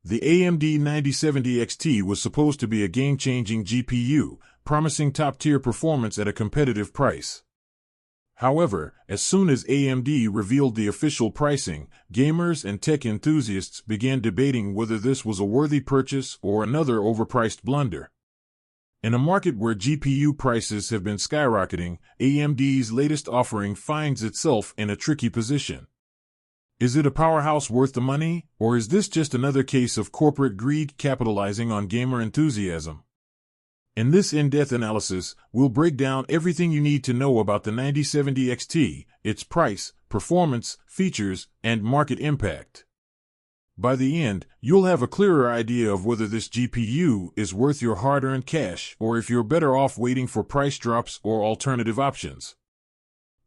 The AMD 9070 XT was supposed to be a game-changing GPU, promising top-tier performance at a competitive price. However, as soon as AMD revealed the official pricing, gamers and tech enthusiasts began debating whether this was a worthy purchase or another overpriced blunder. In a market where GPU prices have been skyrocketing, AMD's latest offering finds itself in a tricky position. Is it a powerhouse worth the money, or is this just another case of corporate greed capitalizing on gamer enthusiasm? In this in-depth analysis, we'll break down everything you need to know about the 9070 XT, its price, performance, features, and market impact. By the end, you'll have a clearer idea of whether this GPU is worth your hard-earned cash or if you're better off waiting for price drops or alternative options.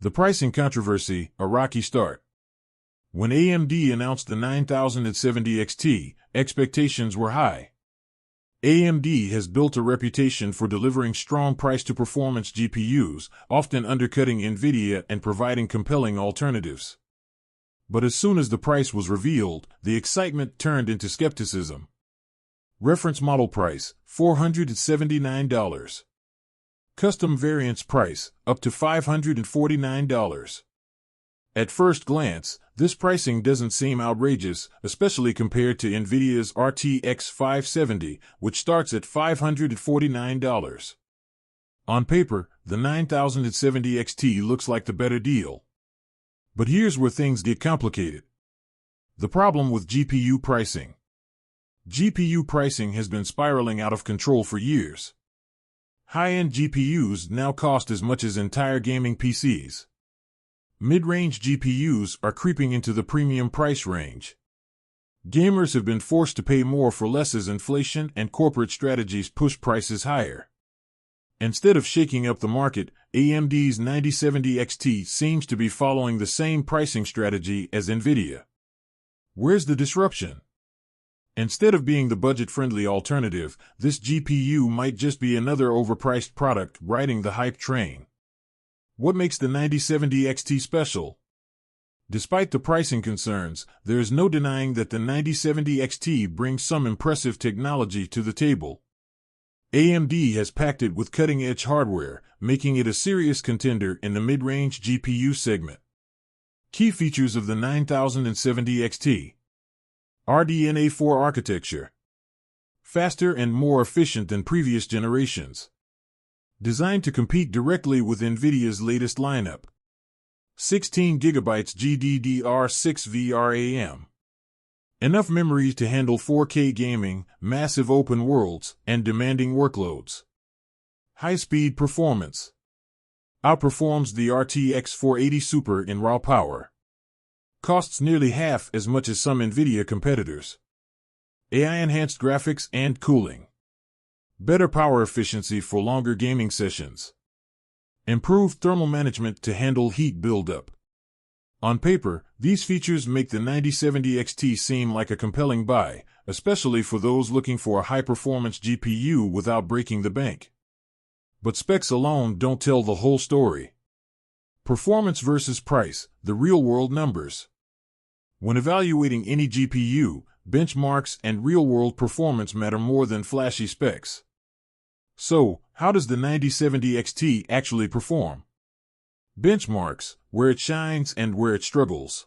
The pricing controversy, a rocky start. When AMD announced the 9070 XT, expectations were high. AMD has built a reputation for delivering strong price-to-performance GPUs, often undercutting NVIDIA and providing compelling alternatives. But as soon as the price was revealed, the excitement turned into skepticism. Reference model price, $479. Custom variants price, up to $549. At first glance, this pricing doesn't seem outrageous, especially compared to NVIDIA's RTX 570, which starts at $549. On paper, the 9070 XT looks like the better deal. But here's where things get complicated. The problem with GPU pricing. GPU pricing has been spiraling out of control for years. High-end GPUs now cost as much as entire gaming PCs. Mid-range GPUs are creeping into the premium price range. Gamers have been forced to pay more for less as inflation and corporate strategies push prices higher. Instead of shaking up the market, AMD's 9070 XT seems to be following the same pricing strategy as NVIDIA. Where's the disruption? Instead of being the budget-friendly alternative, this GPU might just be another overpriced product riding the hype train. What makes the 9070 XT special? Despite the pricing concerns, there is no denying that the 9070 XT brings some impressive technology to the table. AMD has packed it with cutting-edge hardware, making it a serious contender in the mid-range GPU segment. Key features of the 9070 XT. RDNA 4 architecture. Faster and more efficient than previous generations. Designed to compete directly with NVIDIA's latest lineup. 16 GB GDDR6 VRAM. Enough memory to handle 4K gaming, massive open worlds, and demanding workloads. High-speed performance. Outperforms the RTX 480 Super in raw power. Costs nearly half as much as some NVIDIA competitors. AI-enhanced graphics and cooling. Better power efficiency for longer gaming sessions. Improved thermal management to handle heat buildup. On paper, these features make the 9070 XT seem like a compelling buy, especially for those looking for a high-performance GPU without breaking the bank. But specs alone don't tell the whole story. Performance versus price, the real-world numbers. When evaluating any GPU, benchmarks and real-world performance matter more than flashy specs. So, how does the 9070 XT actually perform? Benchmarks, where it shines and where it struggles.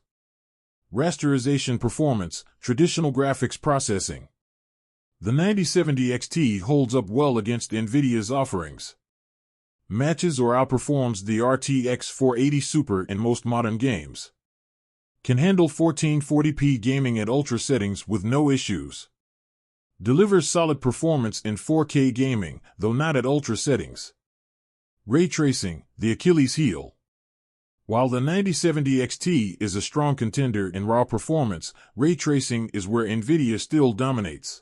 Rasterization performance, traditional graphics processing. The 9070 XT holds up well against NVIDIA's offerings. Matches or outperforms the RTX 480 Super in most modern games. Can handle 1440p gaming at ultra settings with no issues. Delivers solid performance in 4K gaming, though not at ultra settings. Ray tracing, the Achilles heel. While the 9070 XT is a strong contender in raw performance, ray tracing is where NVIDIA still dominates.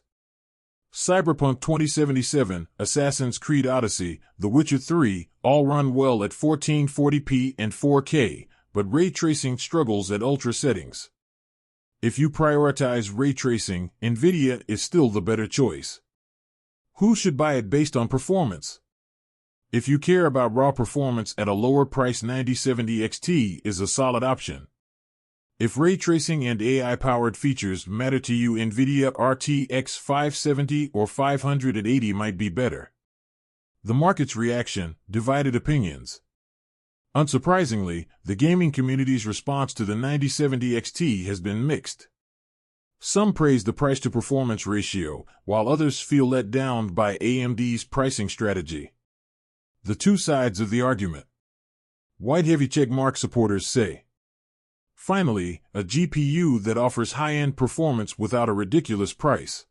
Cyberpunk 2077, Assassin's Creed Odyssey, The Witcher 3, all run well at 1440p and 4K, but ray tracing struggles at ultra settings. If you prioritize ray tracing, NVIDIA is still the better choice. Who should buy it based on performance? If you care about raw performance at a lower price, 9070 XT is a solid option. If ray tracing and AI-powered features matter to you, NVIDIA RTX 570 or 580 might be better. The market's reaction, divided opinions. Unsurprisingly, the gaming community's response to the 9070 XT has been mixed. Some praise the price-to-performance ratio, while others feel let down by AMD's pricing strategy. The two sides of the argument. White heavy checkmark supporters say, finally, a GPU that offers high-end performance without a ridiculous price.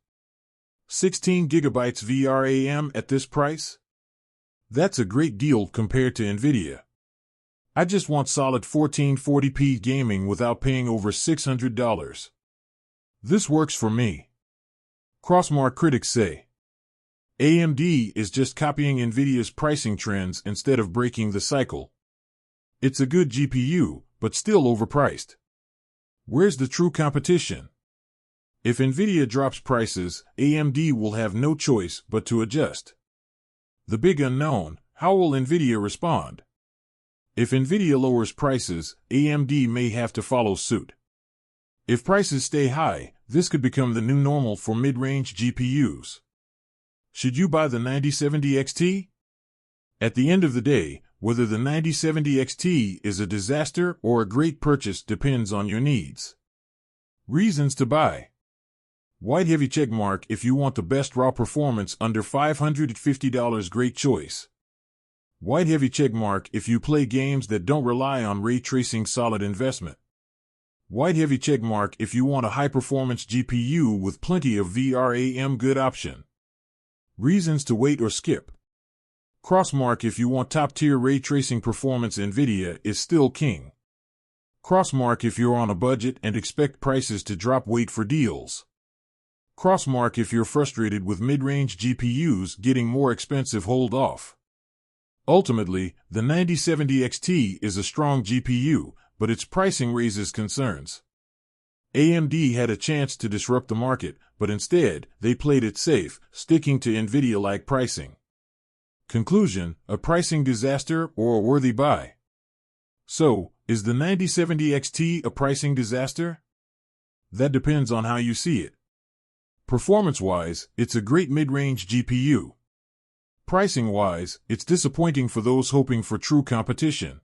16 GB VRAM at this price? That's a great deal compared to NVIDIA. I just want solid 1440p gaming without paying over $600. This works for me. Crossmark critics say, AMD is just copying NVIDIA's pricing trends instead of breaking the cycle. It's a good GPU, but still overpriced. Where's the true competition? If NVIDIA drops prices, AMD will have no choice but to adjust. The big unknown, how will NVIDIA respond? If NVIDIA lowers prices, AMD may have to follow suit. If prices stay high, this could become the new normal for mid-range GPUs. Should you buy the 9070 XT? At the end of the day, whether the 9070 XT is a disaster or a great purchase depends on your needs. Reasons to buy. White heavy checkmark if you want the best raw performance under $550, great choice. White heavy checkmark if you play games that don't rely on ray tracing, solid investment. White heavy checkmark if you want a high-performance GPU with plenty of VRAM, good option. Reasons to wait or skip. Crossmark if you want top-tier ray tracing performance, NVIDIA is still king. Crossmark if you're on a budget and expect prices to drop, wait for deals. Crossmark if you're frustrated with mid-range GPUs getting more expensive, hold off. Ultimately, the 9070 XT is a strong GPU, but its pricing raises concerns. AMD had a chance to disrupt the market, but instead, they played it safe, sticking to NVIDIA-like pricing. Conclusion, a pricing disaster or a worthy buy? So, is the 9070 XT a pricing disaster? That depends on how you see it. Performance-wise, it's a great mid-range GPU. Pricing-wise, it's disappointing for those hoping for true competition.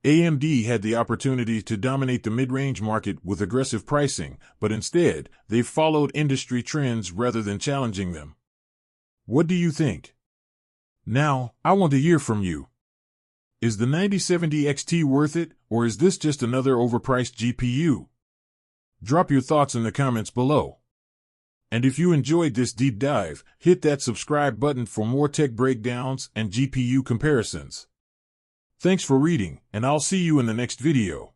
AMD had the opportunity to dominate the mid-range market with aggressive pricing, but instead, they've followed industry trends rather than challenging them. What do you think? Now, I want to hear from you. Is the 9070 XT worth it, or is this just another overpriced GPU? Drop your thoughts in the comments below. And if you enjoyed this deep dive, hit that subscribe button for more tech breakdowns and GPU comparisons. Thanks for reading, and I'll see you in the next video.